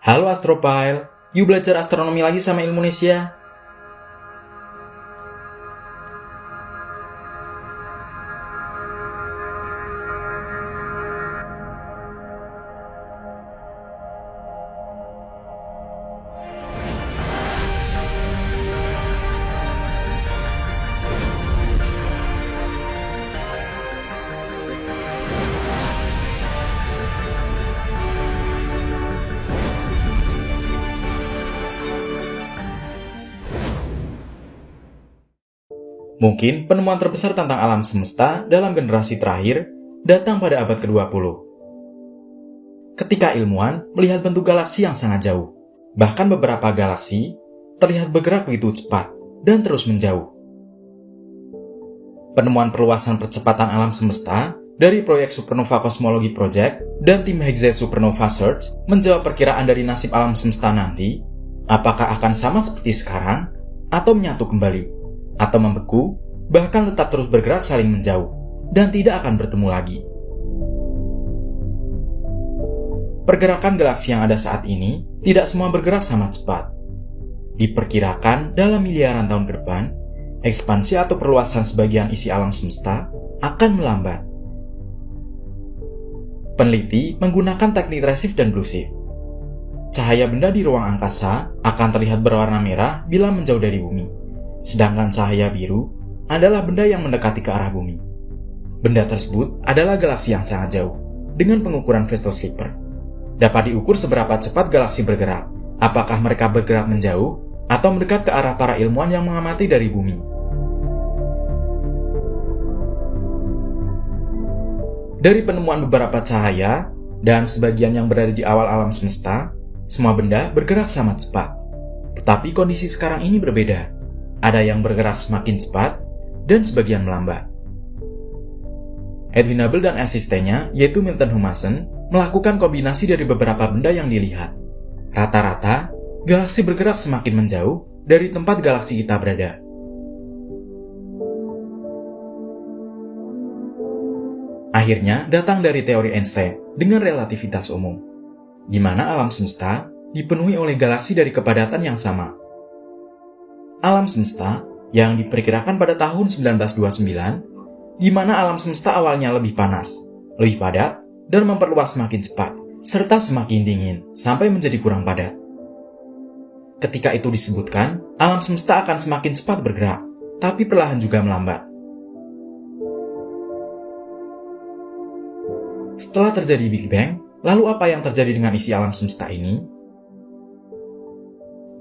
Halo Astropile, yuk belajar astronomi lagi sama Ilmunesia. Mungkin penemuan terbesar tentang alam semesta dalam generasi terakhir datang pada abad ke-20. Ketika ilmuwan melihat bentuk galaksi yang sangat jauh, bahkan beberapa galaksi terlihat bergerak begitu cepat dan terus menjauh. Penemuan perluasan percepatan alam semesta dari proyek Supernova Cosmology Project dan tim Higgs Supernova Search menjawab perkiraan dari nasib alam semesta nanti, apakah akan sama seperti sekarang, atau menyatu kembali, atau membeku, bahkan tetap terus bergerak saling menjauh, dan tidak akan bertemu lagi. Pergerakan galaksi yang ada saat ini tidak semua bergerak sama cepat. Diperkirakan dalam miliaran tahun ke depan, ekspansi atau perluasan sebagian isi alam semesta akan melambat. Peneliti menggunakan teknik redshift dan blueshift. Cahaya benda di ruang angkasa akan terlihat berwarna merah bila menjauh dari bumi. Sedangkan cahaya biru adalah benda yang mendekati ke arah bumi. Benda tersebut adalah galaksi yang sangat jauh, dengan pengukuran Vesto Slipper. Dapat diukur seberapa cepat galaksi bergerak, apakah mereka bergerak menjauh, atau mendekat ke arah para ilmuwan yang mengamati dari bumi. Dari penemuan beberapa cahaya, dan sebagian yang berada di awal alam semesta, semua benda bergerak sama cepat. Tetapi kondisi sekarang ini berbeda. Ada yang bergerak semakin cepat, dan sebagian melambat. Edwin Hubble dan asistennya, yaitu Milton Humason, melakukan kombinasi dari beberapa benda yang dilihat. Rata-rata, galaksi bergerak semakin menjauh dari tempat galaksi kita berada. Akhirnya datang dari teori Einstein dengan relativitas umum, di mana alam semesta dipenuhi oleh galaksi dari kepadatan yang sama. Alam semesta yang diperkirakan pada tahun 1929, di mana alam semesta awalnya lebih panas, lebih padat, dan memperluas semakin cepat, serta semakin dingin sampai menjadi kurang padat. Ketika itu disebutkan, alam semesta akan semakin cepat bergerak, tapi perlahan juga melambat. Setelah terjadi Big Bang, lalu apa yang terjadi dengan isi alam semesta ini?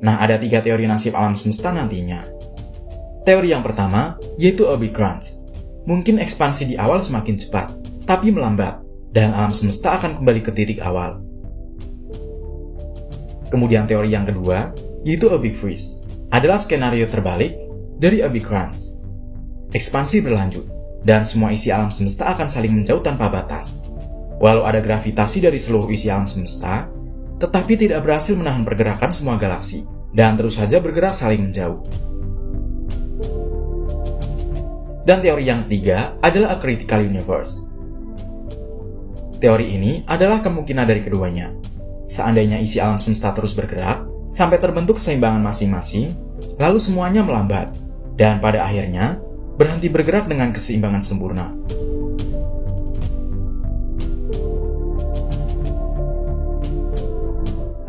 Nah, ada 3 teori nasib alam semesta nantinya. Teori yang pertama, yaitu a big crunch. Mungkin ekspansi di awal semakin cepat, tapi melambat, dan alam semesta akan kembali ke titik awal. Kemudian teori yang kedua, yaitu a big freeze. Adalah skenario terbalik dari a big crunch. Ekspansi berlanjut, dan semua isi alam semesta akan saling menjauh tanpa batas. Walau ada gravitasi dari seluruh isi alam semesta, tetapi tidak berhasil menahan pergerakan semua galaksi, dan terus saja bergerak saling menjauh. Dan teori yang ketiga adalah a critical universe. Teori ini adalah kemungkinan dari keduanya. Seandainya isi alam semesta terus bergerak, sampai terbentuk keseimbangan masing-masing, lalu semuanya melambat, dan pada akhirnya berhenti bergerak dengan keseimbangan sempurna.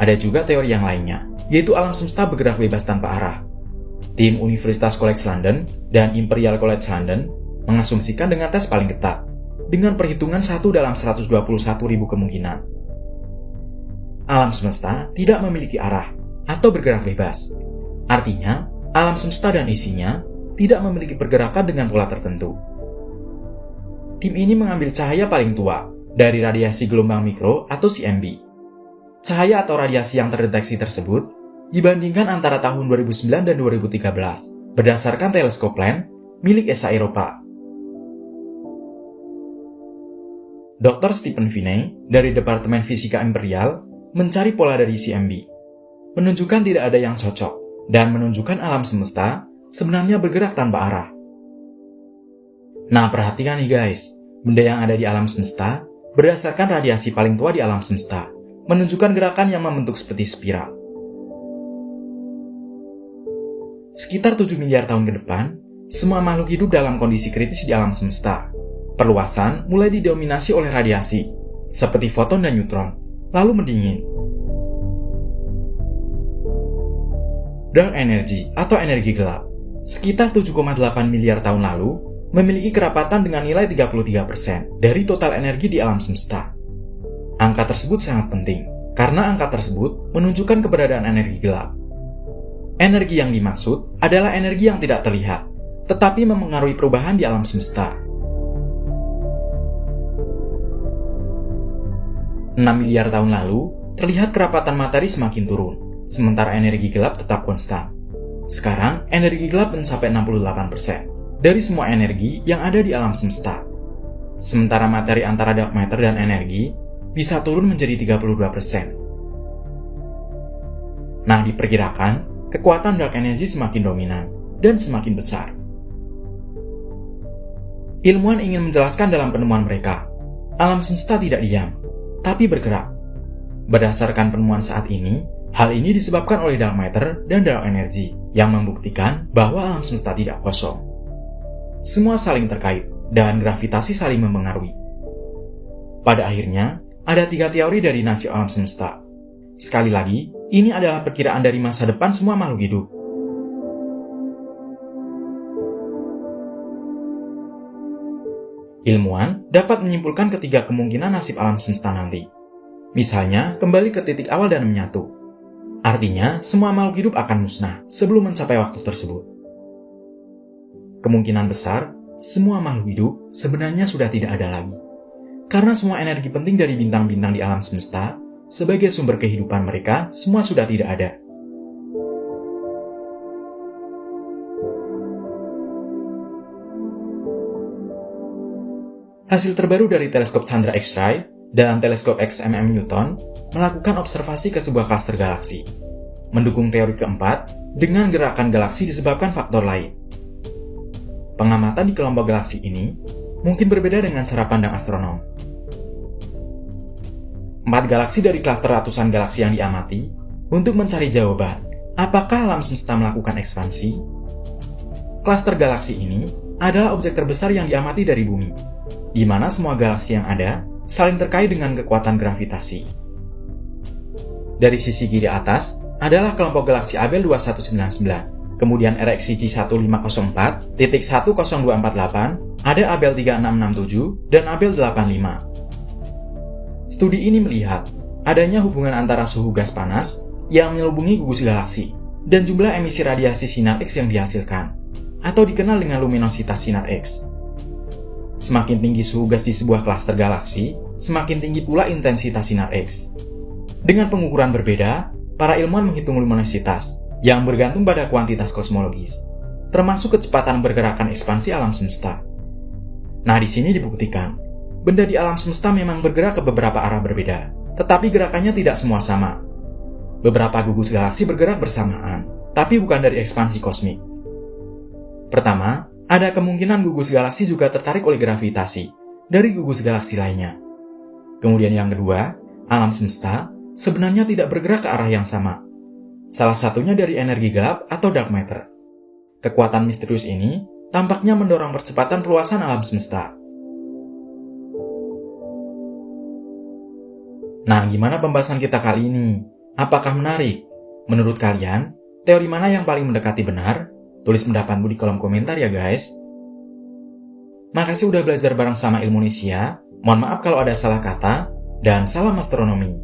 Ada juga teori yang lainnya, yaitu alam semesta bergerak bebas tanpa arah. Tim Universitas College London dan Imperial College London mengasumsikan dengan tes paling ketat, dengan perhitungan 1 dalam 121.000 kemungkinan. Alam semesta tidak memiliki arah atau bergerak bebas. Artinya, alam semesta dan isinya tidak memiliki pergerakan dengan pola tertentu. Tim ini mengambil cahaya paling tua dari radiasi gelombang mikro atau CMB. Cahaya atau radiasi yang terdeteksi tersebut dibandingkan antara tahun 2009 dan 2013 berdasarkan teleskop Plan milik ESA Eropa. Dr. Stephen Finney dari Departemen Fisika Imperial mencari pola dari CMB, menunjukkan tidak ada yang cocok, dan menunjukkan alam semesta sebenarnya bergerak tanpa arah. Nah, perhatikan nih guys, benda yang ada di alam semesta berdasarkan radiasi paling tua di alam semesta, menunjukkan gerakan yang membentuk seperti spiral. Sekitar 7 miliar tahun ke depan, semua makhluk hidup dalam kondisi kritis di alam semesta. Perluasan mulai didominasi oleh radiasi, seperti foton dan neutron, lalu mendingin. Dark energy atau energi gelap, sekitar 7,8 miliar tahun lalu, memiliki kerapatan dengan nilai 33% dari total energi di alam semesta. Angka tersebut sangat penting, karena angka tersebut menunjukkan keberadaan energi gelap. Energi yang dimaksud adalah energi yang tidak terlihat, tetapi memengaruhi perubahan di alam semesta. 6 miliar tahun lalu, terlihat kerapatan matahari semakin turun, sementara energi gelap tetap konstan. Sekarang, energi gelap mencapai 68% dari semua energi yang ada di alam semesta. Sementara materi antara dark matter dan energi bisa turun menjadi 32%. Nah, diperkirakan kekuatan dark energy semakin dominan dan semakin besar. Ilmuwan ingin menjelaskan dalam penemuan mereka, alam semesta tidak diam, tapi bergerak. Berdasarkan penemuan saat ini, hal ini disebabkan oleh dark matter dan dark energy yang membuktikan bahwa alam semesta tidak kosong. Semua saling terkait, dan gravitasi saling mempengaruhi. Pada akhirnya, ada 3 teori dari nasib alam semesta. Sekali lagi, ini adalah perkiraan dari masa depan semua makhluk hidup. Ilmuwan dapat menyimpulkan ketiga kemungkinan nasib alam semesta nanti. Misalnya, kembali ke titik awal dan menyatu. Artinya, semua makhluk hidup akan musnah sebelum mencapai waktu tersebut. Kemungkinan besar, semua makhluk hidup sebenarnya sudah tidak ada lagi. Karena semua energi penting dari bintang-bintang di alam semesta, sebagai sumber kehidupan mereka, semua sudah tidak ada. Hasil terbaru dari teleskop Chandra X-ray dan teleskop XMM Newton melakukan observasi ke sebuah klaster galaksi, mendukung teori keempat dengan gerakan galaksi disebabkan faktor lain. Pengamatan di kelompok galaksi ini mungkin berbeda dengan cara pandang astronom. 4 galaksi dari klaster ratusan galaksi yang diamati untuk mencari jawaban, apakah alam semesta melakukan ekspansi? Klaster galaksi ini adalah objek terbesar yang diamati dari bumi, di mana semua galaksi yang ada saling terkait dengan kekuatan gravitasi. Dari sisi kiri atas adalah kelompok galaksi Abell 2199, kemudian RxCG 1504, titik 10248, ada Abell 3667, dan Abell 85. Studi ini melihat adanya hubungan antara suhu gas panas yang menyelubungi gugus galaksi dan jumlah emisi radiasi sinar X yang dihasilkan, atau dikenal dengan luminositas sinar X. Semakin tinggi suhu gas di sebuah klaster galaksi, semakin tinggi pula intensitas sinar X. Dengan pengukuran berbeda, para ilmuwan menghitung luminositas yang bergantung pada kuantitas kosmologis, termasuk kecepatan pergerakan ekspansi alam semesta. Nah, di sini dibuktikan, benda di alam semesta memang bergerak ke beberapa arah berbeda, tetapi gerakannya tidak semua sama. Beberapa gugus galaksi bergerak bersamaan, tapi bukan dari ekspansi kosmik. Pertama, ada kemungkinan gugus galaksi juga tertarik oleh gravitasi dari gugus galaksi lainnya. Kemudian yang kedua, alam semesta sebenarnya tidak bergerak ke arah yang sama. Salah satunya dari energi gelap atau dark matter. Kekuatan misterius ini tampaknya mendorong percepatan perluasan alam semesta. Nah, gimana pembahasan kita kali ini? Apakah menarik? Menurut kalian, teori mana yang paling mendekati benar? Tulis pendapatmu di kolom komentar ya guys. Makasih udah belajar bareng sama Ilmunesia. Mohon maaf kalau ada salah kata, dan salam astronomi.